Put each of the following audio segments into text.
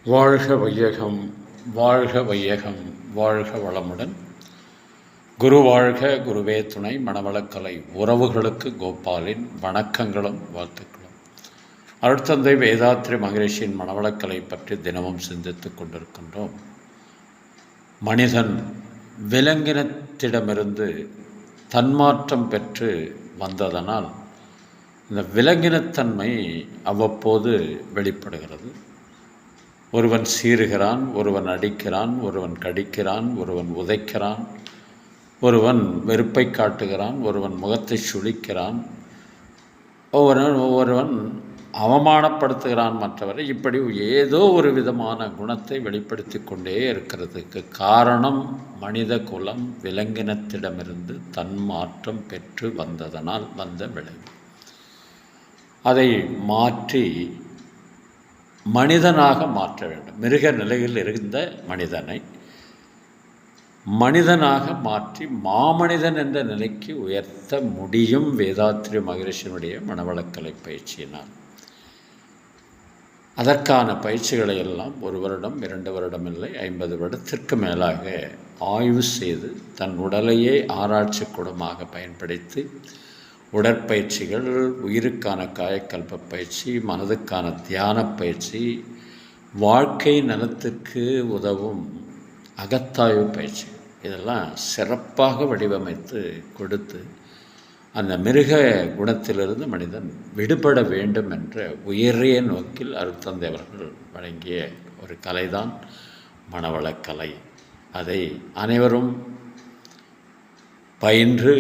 வாழ்க வையகம், வாழ்க வையகம், வாழ்க வளமுடன். குரு வாழ்க, குருவே துணை. மனவளக்கலை உறவுகளுக்கு கோபாலின் வணக்கங்களும் வாழ்த்துக்களும். அருட்தந்தை வேதாத்ரி மகரிஷியின் மனவளக்கலை பற்றி தினமும் சிந்தித்து கொண்டிருக்கின்றோம். மனிதன் விலங்கினத்திடமிருந்து தன்மாற்றம் பெற்று வந்ததனால் இந்த விலங்கினத்தன்மை அவ்வப்போது வெளிப்படுகிறது. ஒருவன் சீறுகிறான், ஒருவன் அடிக்கிறான், ஒருவன் கடிக்கிறான், ஒருவன் உதைக்கிறான், ஒருவன் வெறுப்பை காட்டுகிறான், ஒருவன் முகத்தை சுளிக்கிறான், ஒருவன் அவமானப்படுத்துகிறான் மற்றவரை. இப்படி ஏதோ ஒரு விதமான குணத்தை வெளிப்படுத்தி கொண்டே இருக்கிறதுக்கு காரணம் மனித குலம் விலங்கினத்திடமிருந்து தன்மாற்றம் பெற்று வந்ததனால் வந்த விளைவு. அதை மாற்றி மனிதனாக மாற்ற வேண்டும். மிருக நிலையில் இருந்த மனிதனை மனிதனாக மாற்றி மாமனிதன் என்ற நிலைக்கு உயர்த்த முடியும் வேதாத்ரி மகரிஷியினுடைய மனவளக்கலை பயிற்சியினால். அதற்கான பயிற்சிகளை எல்லாம் 1 வருடம் 2 வருடம் இல்லை, 50 வருடத்திற்கு மேலாக ஆய்வு செய்து தன் உடலையே ஆராய்ச்சி கூடமாக பயன்படுத்தி உடற்பயிற்சிகள், உயிருக்கான காயக்கல்ப பயிற்சி, மனதுக்கான தியான பயிற்சி, வாழ்க்கை நலத்துக்கு உதவும் அகத்தாய்வு பயிற்சி, இதெல்லாம் சிறப்பாக வடிவமைத்து கொடுத்து அந்த மிருக குணத்திலிருந்து மனிதன் விடுபட வேண்டும் என்ற உயரிய நோக்கில் அருட்தந்தை அவர்கள் வழங்கிய ஒரு கலைதான் மனவளக்கலை. அதை அனைவரும் பயின்று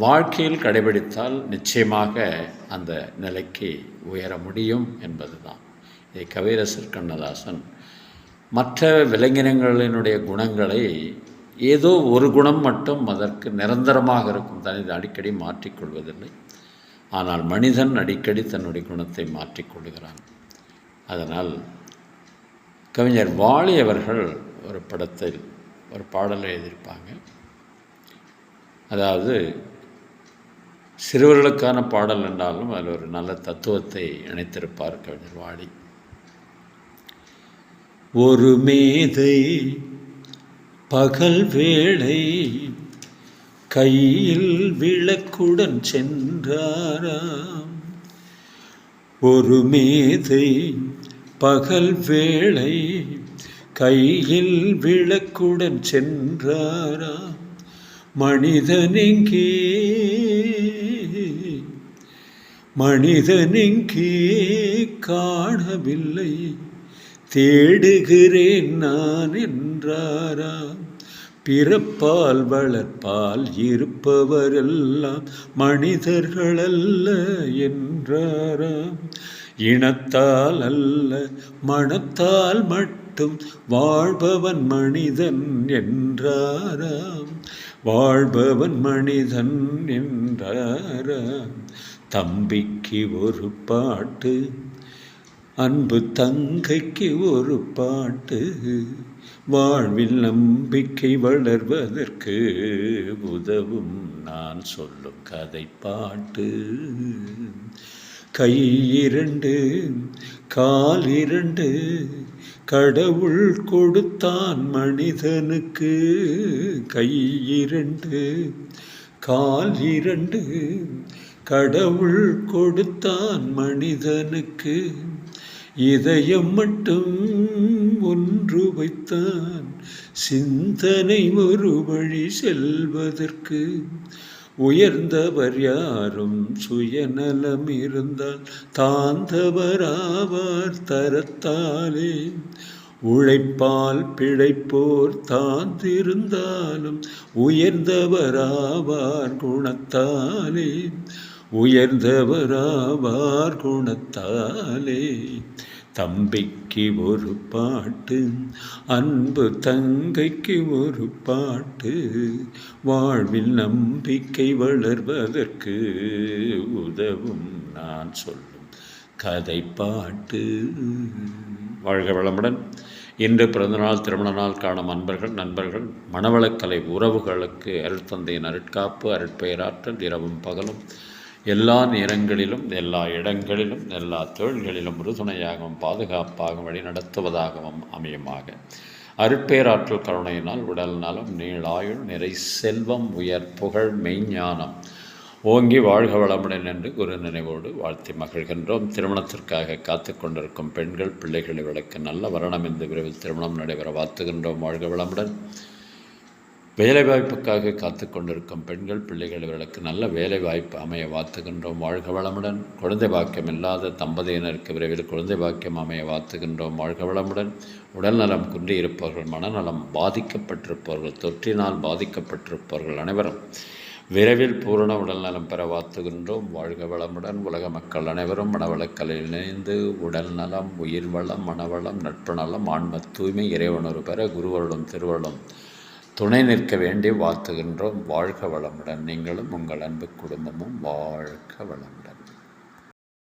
வாழ்க்கையில் கடைபிடித்தால் நிச்சயமாக அந்த நிலைக்கு உயர முடியும் என்பதுதான். இதை கவியரசர் கண்ணதாசன் மற்ற விலங்கினங்களினுடைய குணங்களை ஏதோ ஒரு குணம் மட்டும் அதற்கு நிரந்தரமாக இருக்கும், தனது அடிக்கடி மாற்றிக்கொள்வதில்லை. ஆனால் மனிதன் அடிக்கடி தன்னுடைய குணத்தை மாற்றிக்கொள்கிறான். அதனால் கவிஞர் வாலி அவர்கள் ஒரு படத்தில் ஒரு பாடலை எழுதியிருப்பாங்க. அதாவது சிறுவர்களுக்கான பாடல் என்றாலும் அதில் ஒரு நல்ல தத்துவத்தை இணைத்திருப்பார் கவிஞர் வாலி. ஒரு மேதை பகல் வேளை கையில் விளக்குடன் சென்றாராம். ஒரு மேதை பகல் வேளை கையில் விளக்குடன் சென்றாராம். மனிதனெங்கே காணவில்லை, தேடுகிறேன் நான் என்றாராம். பிறப்பால் வளர்ப்பால் இருப்பவரெல்லாம் மனிதர்களல்ல என்றாராம். இனத்தால் அல்ல மனத்தால் மட்டும் வாழ்பவன் மனிதன் என்றாராம். வாழ்பவன் மனிதன் என்றாராம். தம்பிக்கு ஒரு பாட்டு, அன்பு தங்கைக்கு ஒரு பாட்டு, வாழ்வில் நம்பிக்கை வளர்வதற்கு உதவும் நான் சொல்லும் கதை பாட்டு. கை 2 கால் 2 கடவுள் கொடுத்தான் மனிதனுக்கு. கை 2 கால் 2 கடவுள் கொடுத்தான் மனிதனுக்கு. இதயம் மட்டும் ஒன்று வைத்தான் சிந்தனை ஒரு வழி செல்வதற்கு. உயர்ந்தவர் யாரும் சுயநலம் இருந்தால் தாழ்ந்தவராவார் தரத்தாலே. உழைப்பால் பிழைப்போர் தாழ்ந்திருந்தாலும் உயர்ந்தவராவார் குணத்தாலே. உயர்ந்தவராவார் குணத்தாலே. தம்பிக்கு ஒரு பாட்டு, அன்பு தங்கைக்கு ஒரு பாட்டு, வாழ்வில் நம்பிக்கை வளர்வதற்கு உதவும் நான் சொல்லும் கதை பாட்டு. வாழ்க வளமுடன். இன்று பிறந்தநாள் திருமண நாள் காணும் நண்பர்கள் மனவளக்கலை உறவுகளுக்கு அருட்தந்தையின் அருட்காப்பு அருட்பெயராற்றல் இரவும் பகலும் எல்லா நேரங்களிலும் எல்லா இடங்களிலும் எல்லா தொழில்களிலும் உறுதுணையாகவும் பாதுகாப்பாகவும் வழிநடத்துவதாகவும் அமையுமாக. அருட்பேராற்றல் கருணையினால் உடல் நலம், நீளாயுள், நிறை செல்வம், உயர் புகழ், மெய்ஞானம் ஓங்கி வாழ்க வளமுடன் என்று குரு நினைவோடு வாழ்த்தி மகிழ்கின்றோம். திருமணத்திற்காக காத்து கொண்டிருக்கும் பெண்கள் பிள்ளைகளை விளக்க நல்ல வரணம் இந்த விரைவில் திருமணம் நடைபெற வாழ்த்துகின்றோம். வாழ்க வளமுடன். வேலைவாய்ப்புக்காக காத்து கொண்டிருக்கும் பெண்கள் பிள்ளைகள் இவர்களுக்கு நல்ல வேலை வாய்ப்பு அமைய வாழ்த்துகின்றோம். வாழ்க வளமுடன். குழந்தை பாக்கியம் இல்லாத தம்பதியினருக்கு விரைவில் குழந்தை பாக்கியம் அமைய வாழ்த்துகின்றோம். வாழ்க வளமுடன். உடல்நலம் குன்றியிருப்பவர்கள், மனநலம் பாதிக்கப்பட்டிருப்பவர்கள், தொற்றினால் பாதிக்கப்பட்டிருப்பவர்கள் அனைவரும் விரைவில் பூரண உடல்நலம் பெற வாழ்த்துகின்றோம். வாழ்க வளமுடன். உலக மக்கள் அனைவரும் மனவளக்கலையில் இணைந்து உடல் நலம், உயிர் வளம், மனவளம், நட்பு நலம், ஆன்ம தூய்மை, இறைவனொரு பெற குருவருளும் திருவருளும் துணை நிற்க வேண்டி வாழ்த்துகின்றோம். வாழ்க வளமுடன். நீங்களும் உங்கள் அன்பு குடும்பமும் வாழ்க வளமுடன்.